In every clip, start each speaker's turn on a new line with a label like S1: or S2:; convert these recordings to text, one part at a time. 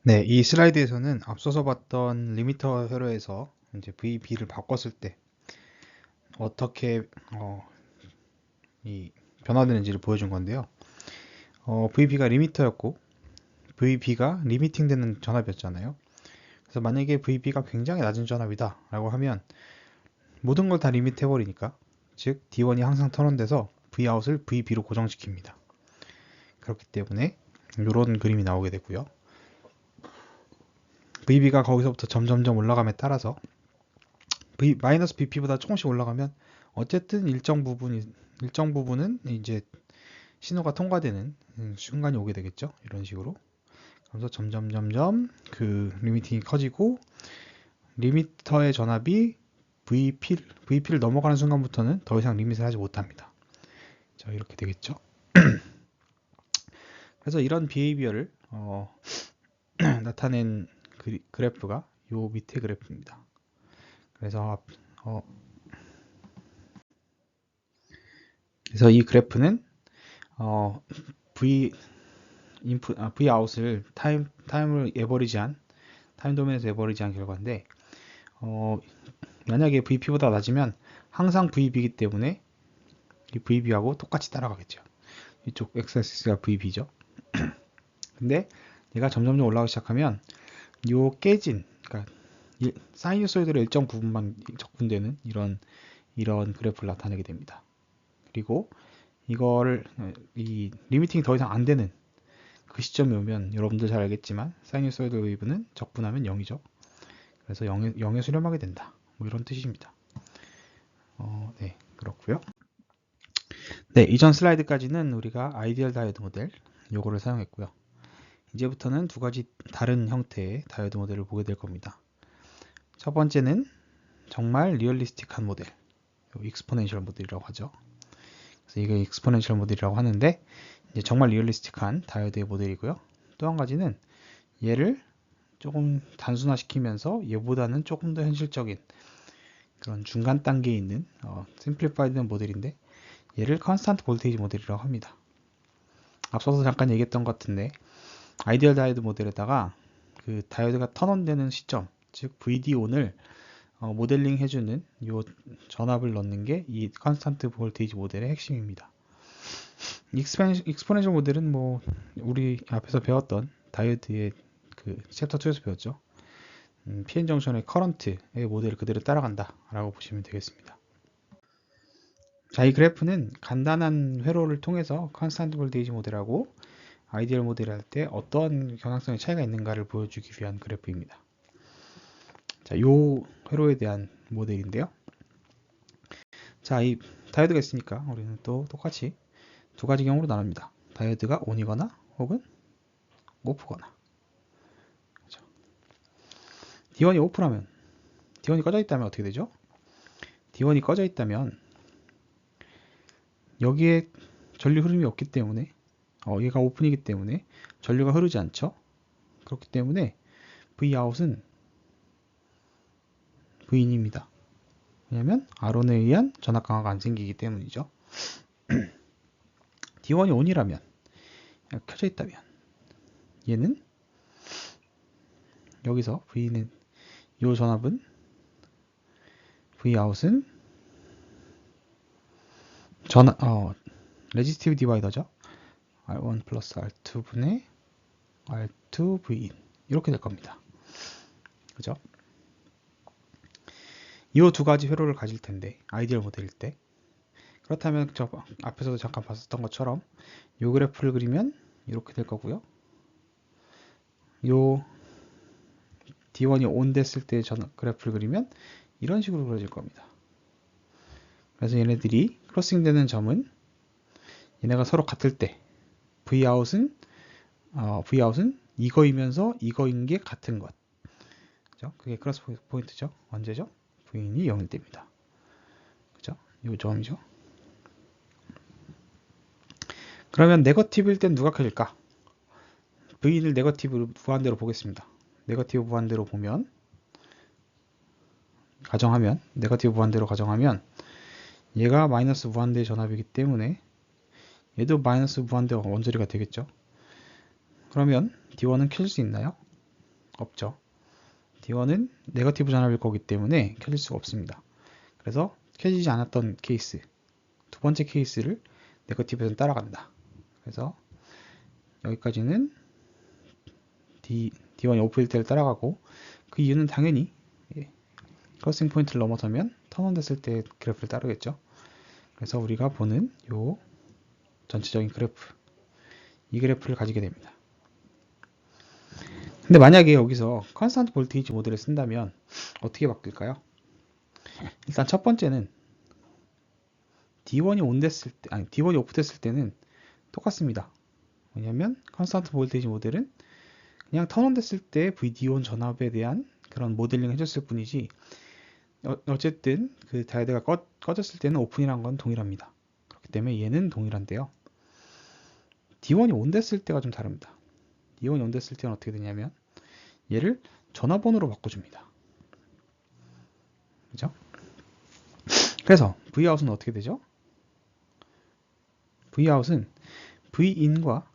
S1: 네, 이 슬라이드에서는 앞서서 봤던 리미터 회로에서 이제 VB를 바꿨을 때 어떻게 이 변화되는지를 보여준 건데요. VB가 리미터였고 VB가 리미팅 되는 전압이었잖아요. 그래서 만약에 VB가 굉장히 낮은 전압이다 라고 하면 모든 걸 다 리미트 해버리니까, 즉 D1이 항상 턴온돼서 Vout을 VB로 고정시킵니다. 그렇기 때문에 이런 그림이 나오게 되고요. VB가 거기서부터 점점점 올라감에 따라서 BP보다 조금씩 올라가면 어쨌든 일정 부분은 이제 신호가 통과되는 순간이 오게 되겠죠. 이런 식으로. 그래서 점점 그 리미팅이 커지고 리미터의 전압이 VP를 넘어가는 순간부터는 더 이상 리밋을 하지 못합니다. 자, 이렇게 되겠죠. 그래서 이런 비헤이비어를 나타낸 그래프가 요 밑에 그래프입니다. 그래서 이 그래프는 V Vout을 타임 도메인에서 에버리지한 결과인데, 만약에 VP보다 낮으면 항상 VB이기 때문에 이 VB하고 똑같이 따라가겠죠. 이쪽 x-axis가 VB죠. 근데 얘가 점점 올라가기 시작하면 요 깨진, 그러니까 사이누소이드로 일정 부분만 적분되는 이런 그래프를 나타내게 됩니다. 그리고 이거를 이 리미팅이 더 이상 안 되는 그 시점이 오면 여러분들 잘 알겠지만 사이누소이드 웨이브는 적분하면 0이죠. 그래서 0에 수렴하게 된다. 뭐 이런 뜻입니다. 네, 그렇고요. 네, 이전 슬라이드까지는 우리가 아이디얼 다이오드 모델 요거를 사용했고요. 이제부터는 두 가지 다른 형태의 다이오드 모델을 보게 될 겁니다. 첫 번째는 정말 리얼리스틱한 모델, 익스포넨셜 모델이라고 하죠. 그래서 이게 익스포넨셜 모델이라고 하는데, 이제 정말 리얼리스틱한 다이오드의 모델이고요. 또 한 가지는 얘를 조금 단순화시키면서 얘보다는 조금 더 현실적인 그런 중간 단계에 있는 심플리파이드 모델인데, 얘를 컨스탄트 볼테이지 모델이라고 합니다. 앞서서 잠깐 얘기했던 것 같은데, 아이디얼 다이오드 모델에다가 그 다이오드가 턴온되는 시점, 즉 VD-ON을 모델링 해주는 이 전압을 넣는 게 이 컨스탄트 볼테이지 모델의 핵심입니다. 익스포넨셜 모델은 뭐 우리 앞에서 배웠던 다이오드의 그 챕터 2에서 배웠죠. PN 정션의 커런트의 모델을 그대로 따라간다 라고 보시면 되겠습니다. 자, 이 그래프는 간단한 회로를 통해서 컨스탄트 볼테이지 모델하고 아이디얼 모델을 할 때 어떤 경향성의 차이가 있는가를 보여주기 위한 그래프입니다. 자, 요 회로에 대한 모델인데요. 자, 이 다이오드가 있으니까 우리는 또 똑같이 두 가지 경우로 나눕니다. 다이오드가 ON이거나 혹은 오프거나. 그렇죠. D1이 오프라면, D1이 꺼져 있다면 어떻게 되죠? D1이 꺼져 있다면 여기에 전류 흐름이 없기 때문에 얘가 오픈이기 때문에 전류가 흐르지 않죠. 그렇기 때문에 Vout은 V인입니다. 왜냐하면 R온에 의한 전압 강화가 안 생기기 때문이죠. D1이 ON이라면, 켜져 있다면 얘는 여기서 V는 이 전압은 Vout은 레지스티브 디바이더죠. R1 플러스 R2분의 R2Vin 이렇게 될 겁니다. 그죠? 이 두 가지 회로를 가질 텐데, 아이디얼 모델일 때. 그렇다면 저 앞에서도 잠깐 봤었던 것처럼 이 그래프를 그리면 이렇게 될 거고요. 요 D1이 ON 됐을 때 그래프를 그리면 이런 식으로 그려질 겁니다. 그래서 얘네들이 크로싱 되는 점은 얘네가 서로 같을 때 Vout은 이거이면서 이거인 게 같은 것. 그죠? 그게 크로스 포인트죠. 언제죠? V인이 0일 때입니다. 그죠? 요 점이죠. 그러면 네거티브일 땐 누가 켜질까? V인을 네거티브 무한대로 보겠습니다. 네거티브 무한대로 보면, 네거티브 무한대로 가정하면 얘가 마이너스 무한대의 전압이기 때문에 얘도 마이너스 무한대가 원소리가 되겠죠. 그러면 D1은 켜질 수 있나요? 없죠. D1은 네거티브 전압일 거기 때문에 켜질 수가 없습니다. 그래서 켜지지 않았던 케이스, 두 번째 케이스를 네거티브에서 따라간다. 그래서 여기까지는 D1이 오프일 때를 따라가고, 그 이유는 당연히 크로싱 포인트를 넘어서면 턴온 됐을 때 그래프를 따르겠죠. 그래서 우리가 보는 요 전체적인 그래프, 이 그래프를 가지게 됩니다. 근데 만약에 여기서 컨스턴트 볼테이지 모델을 쓴다면 어떻게 바뀔까요? 일단 첫 번째는 D1이 온 됐을 때, 아니 D1이 오프 됐을 때는 똑같습니다. 왜냐면 컨스턴트 볼테이지 모델은 그냥 턴온 됐을 때 VD1 전압에 대한 그런 모델링을 해줬을 뿐이지, 어쨌든 그 다이어드가 꺼졌을 때는 오픈이란 건 동일합니다. 그렇기 때문에 얘는 동일한데요. D1이 온 됐을 때가 좀 다릅니다. D1이 온 됐을 때는 어떻게 되냐면 얘를 전화번호로 바꿔줍니다. 그죠? 그래서 Vout은 어떻게 되죠? Vout은 Vin과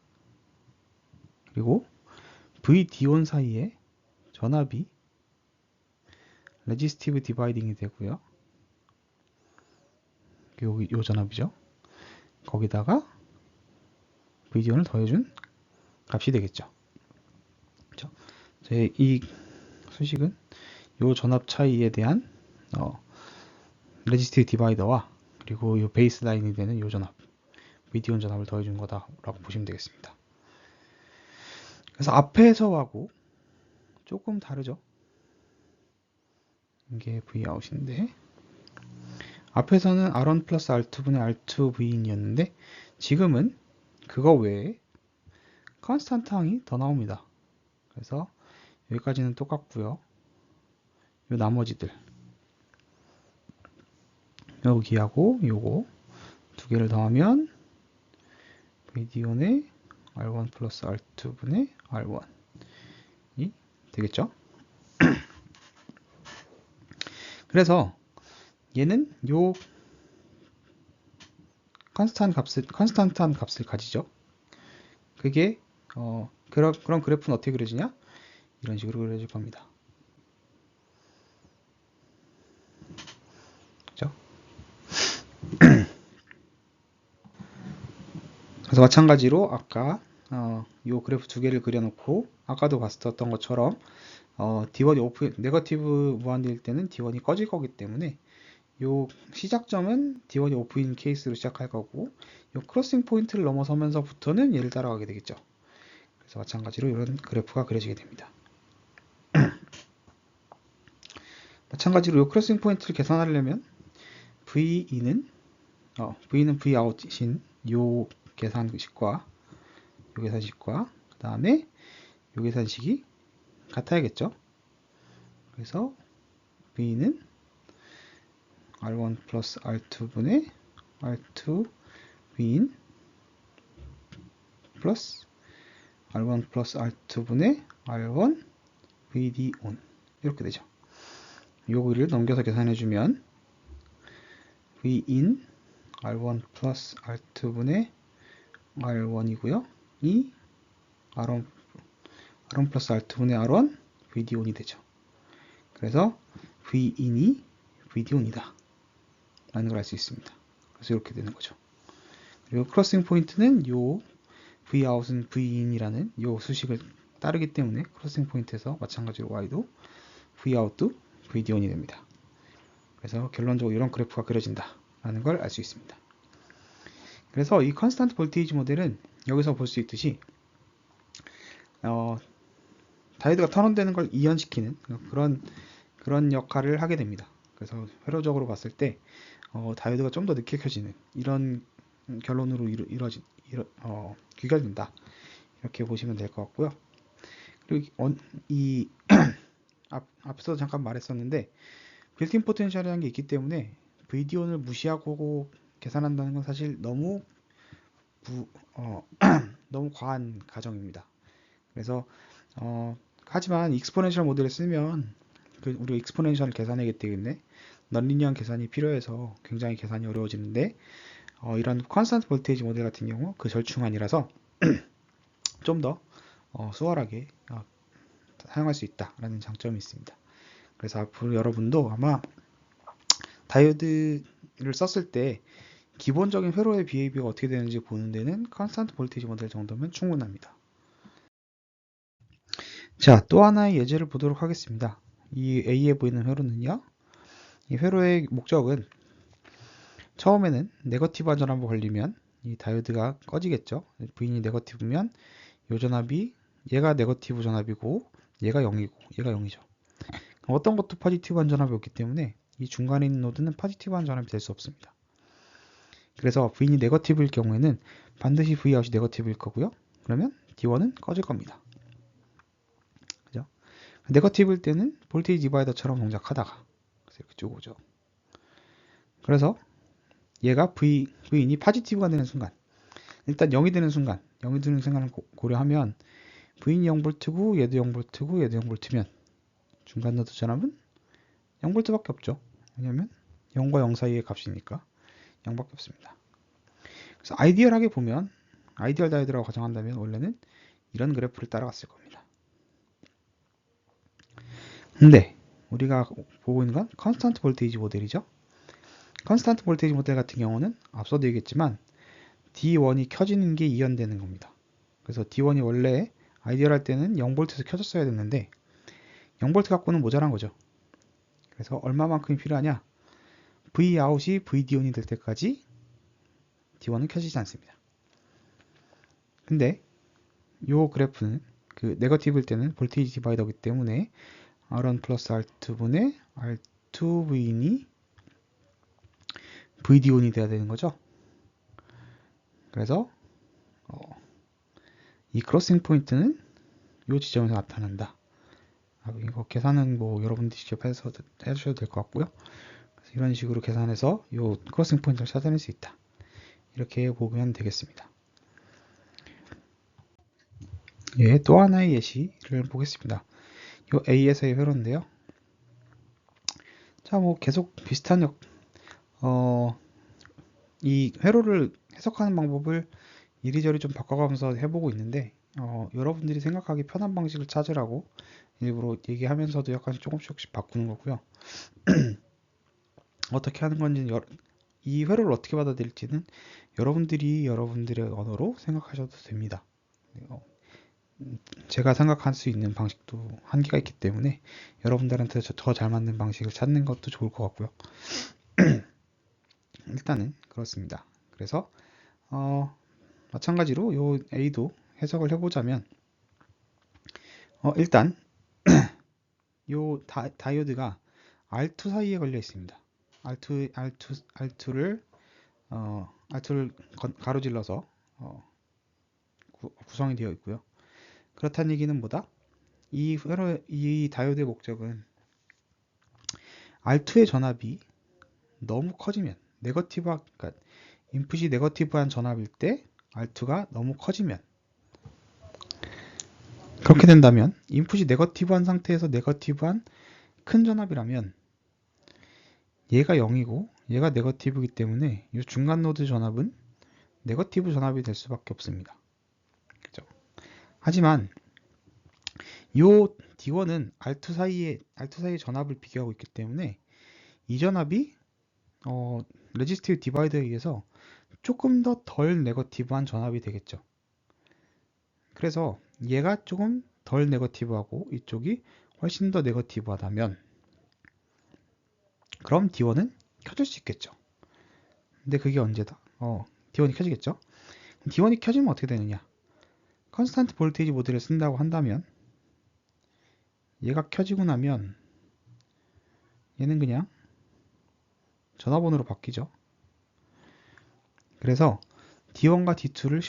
S1: 그리고 VD1 사이에 전압이 레지스티브 디바이딩이 되고요. 요 전압이죠. 거기다가 VD1을 더해준 값이 되겠죠. 그렇죠? 이 수식은 요 전압 차이에 대한 레지스티브 디바이더와 그리고 요 베이스 라인이 되는 요 전압, VD1 전압을 더해준 거다라고 보시면 되겠습니다. 그래서 앞에서하고 조금 다르죠. 이게 Vout인데, 앞에서는 R1 플러스 R2분의 R2Vin이었는데 지금은 그거 외에 컨스탄트 항이 더 나옵니다. 그래서 여기까지는 똑같고요. 요 나머지들, 여기하고 요거 두 개를 더하면 VD1의 R1 플러스 R2분의 R1이 되겠죠. 그래서 얘는 요 컨스탄트한 값을 가지죠. 그게 그런 그래프는 어떻게 그려지냐? 이런 식으로 그려질 겁니다. 그죠? 그래서 마찬가지로 아까 요 그래프 두 개를 그려놓고 아까도 봤었던 것처럼 D1이 오프, 네거티브 무한대일 때는 D1이 꺼질 거기 때문에 요 시작점은 D1이 오프인 케이스로 시작할 거고, 요 크로싱 포인트를 넘어서면서부터는 얘를 따라가게 되겠죠. 그래서 마찬가지로 이런 그래프가 그려지게 됩니다. 마찬가지로 요 크로싱 포인트를 계산하려면 V는 Vout인 요 계산식과 그 다음에 요 계산식이 같아야겠죠. 그래서 V는 R1 플러스 R2분의 R2 V인 플러스 R1 플러스 R2분의 R1 VD1 이렇게 되죠. 요거를 넘겨서 계산해주면 V인 R1 플러스 R2분의 R1이고요. 이 R1 플러스 R2분의 R1 VD1이 되죠. 그래서 Vin이 VD1이다 라는 걸 알 수 있습니다. 그래서 이렇게 되는 거죠. 그리고 크로싱 포인트는 요 Vout은 Vin이라는 요 수식을 따르기 때문에 크로싱 포인트에서 마찬가지로 Y도 Vout도 VD1이 됩니다. 그래서 결론적으로 이런 그래프가 그려진다 라는 걸 알 수 있습니다. 그래서 이 컨스탄트 볼테이지 모델은 여기서 볼 수 있듯이 다이어드가 턴온되는 걸 이연시키는 그런 역할을 하게 됩니다. 그래서 회로적으로 봤을 때 다이어드가 좀 더 늦게 켜지는 이런 결론으로 귀결된다 이렇게 보시면 될 것 같고요. 그리고 이 앞서도 잠깐 말했었는데 빌트인 포텐셜이라는 게 있기 때문에 VD1을 무시하고 계산한다는 건 사실 너무 너무 과한 가정입니다. 그래서 하지만 익스포넨셜 모델을 쓰면 우리가 익스포넨셜을 계산하기 때문에 넌리니어한 계산이 필요해서 굉장히 계산이 어려워지는데 이런 컨스턴트 볼테이지 모델 같은 경우 그 절충안이라서 좀 더 수월하게 사용할 수 있다라는 장점이 있습니다. 그래서 앞으로 여러분도 아마 다이오드를 썼을 때 기본적인 회로의 비헤이비어가 어떻게 되는지 보는 데는 컨스턴트 볼테이지 모델 정도면 충분합니다. 자, 또 하나의 예제를 보도록 하겠습니다. 이 A에 보이는 회로는요, 이 회로의 목적은 처음에는 네거티브한 전압을 걸리면 이 다이오드가 꺼지겠죠. V인이 네거티브면 이 전압이 얘가 네거티브 전압이고 얘가 0이고 얘가 0이죠. 어떤 것도 포지티브한 전압이 없기 때문에 이 중간에 있는 노드는 포지티브한 전압이 될 수 없습니다. 그래서 V인이 네거티브일 경우에는 반드시 Vout이 네거티브일 거고요. 그러면 D1은 꺼질 겁니다. 그죠? 네거티브일 때는 볼테이지 디바이더처럼 동작하다가 이렇게 쭉 오죠. 그래서 얘가 V인이 포지티브가 되는 순간, 일단 0이 되는 순간을 고려하면 V인이 0V고 얘도 0V고 얘도 0V면 중간 노드 전압은 0V밖에 없죠. 왜냐면 0과 0 사이의 값이니까 0밖에 없습니다. 그래서 아이디얼하게 보면, 아이디얼 다이오드라고 가정한다면 원래는 이런 그래프를 따라갔을 겁니다. 근데 우리가 보고 있는 건 컨스턴트 볼테이지 모델이죠. 컨스턴트 볼테이지 모델 같은 경우는 앞서도 얘기했지만 D1이 켜지는 게 이연되는 겁니다. 그래서 D1이 원래 아이디얼 할 때는 0V에서 켜졌어야 됐는데 0V 갖고는 모자란 거죠. 그래서 얼마만큼이 필요하냐? Vout이 VD1이 될 때까지 D1은 켜지지 않습니다. 근데 이 그래프는 그 네거티브일 때는 볼테이지 디바이더이기 때문에 R1 플러스 R2분의 R2V인이 VD1이 돼야 되는 거죠. 그래서 이 크로싱 포인트는 이 지점에서 나타난다. 이거 계산은 뭐 여러분들이 직접 해주셔도 될 것 같고요. 이런 식으로 계산해서 이 크로싱 포인트를 찾아낼 수 있다. 이렇게 보면 되겠습니다. 예, 또 하나의 예시를 보겠습니다. 이 A에서의 회로인데요. 자, 뭐 계속 비슷한 이 회로를 해석하는 방법을 이리저리 좀 바꿔가면서 해보고 있는데 여러분들이 생각하기 편한 방식을 찾으라고 일부러 얘기하면서도 약간 조금씩 바꾸는 거고요. 어떻게 하는 건지는 이 회로를 어떻게 받아들일지는 여러분들이 여러분들의 언어로 생각하셔도 됩니다. 제가 생각할 수 있는 방식도 한계가 있기 때문에 여러분들한테 더 잘 맞는 방식을 찾는 것도 좋을 것 같고요. 일단은 그렇습니다. 그래서 마찬가지로 요 A도 해석을 해보자면 일단 요 다이오드가 R2 사이에 걸려 있습니다. R2를 가로질러서 구성이 되어 있고요. 그렇다는 얘기는 뭐다? 이 다이오드의 목적은 R2의 전압이 너무 커지면 그러니까 인풋이 네거티브한 전압일 때 R2가 너무 커지면, 그렇게 된다면 인풋이 네거티브한 상태에서 네거티브한 큰 전압이라면 얘가 0이고 얘가 네거티브이기 때문에 이 중간 노드 전압은 네거티브 전압이 될 수밖에 없습니다. 그죠? 하지만 이 D1은 R2 사이의 전압을 비교하고 있기 때문에 이 전압이 레지스티브 디바이더에 의해서 조금 더 덜 네거티브한 전압이 되겠죠. 그래서 얘가 조금 덜 네거티브하고 이쪽이 훨씬 더 네거티브하다면 그럼 D1은 켜질 수 있겠죠. 근데 그게 언제다? D1이 켜지겠죠. D1이 켜지면 어떻게 되느냐? 컨스탄트 볼테이지 모델을 쓴다고 한다면 얘가 켜지고 나면 얘는 그냥 전화번호로 바뀌죠. 그래서 D1과 D2를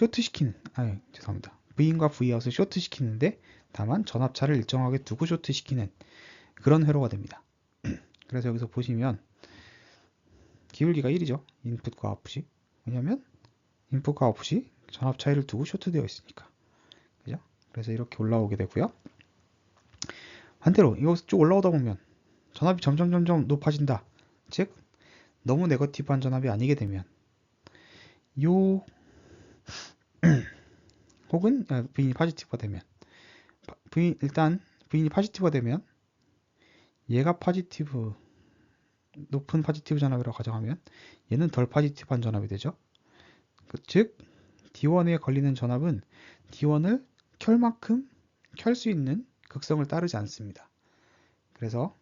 S1: 죄송합니다. V인과 Vout을 쇼트시키는데 다만 전압차를 일정하게 두고 쇼트시키는 그런 회로가 됩니다. 그래서 여기서 보시면 기울기가 1이죠. 인풋과 아웃풋이. 왜냐면 인풋과 아웃풋이 전압 차이를 두고 쇼트되어 있으니까. 그죠? 그래서 이렇게 올라오게 되고요. 반대로 이거 쭉 올라오다 보면 전압이 점점 높아진다. 즉 너무 네거티브한 전압이 아니게 되면 요 혹은 V인이 포지티브가 되면 일단 V인이 포지티브가 되면 얘가 높은 포지티브 전압이라고 가정하면 얘는 덜 포지티브한 전압이 되죠. 즉 D1에 걸리는 전압은 D1을 켤 만큼 켤 수 있는 극성을 따르지 않습니다. 그래서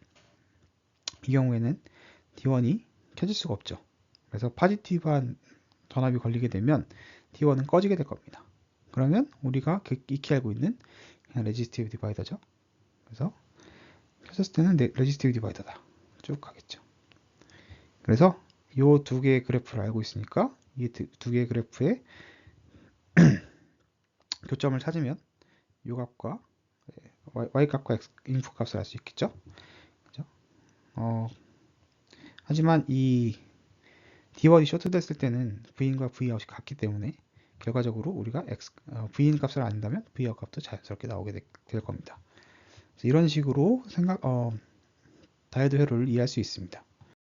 S1: 이 경우에는 D1이 켜질 수가 없죠. 그래서 포지티브한 전압이 걸리게 되면 D1은 꺼지게 될 겁니다. 그러면 우리가 익히 알고 있는 그냥 레지스티브 디바이더죠. 그래서 켜졌을 때는 레지스티브 디바이더다. 쭉 가겠죠. 그래서 이 두 개의 그래프를 알고 있으니까 이 두 개의 그래프의 교점을 찾으면 이 값과 y 값과 인풋 값을 알 수 있겠죠. 그죠? 하지만 이 D1이 쇼트됐을 때는 V인과 Vout이 같기 때문에 결과적으로 우리가 V인 값을 안다면 Vout 값도 자연스럽게 나오게 될 겁니다. 이런 식으로 다이어드 회로를 이해할 수 있습니다.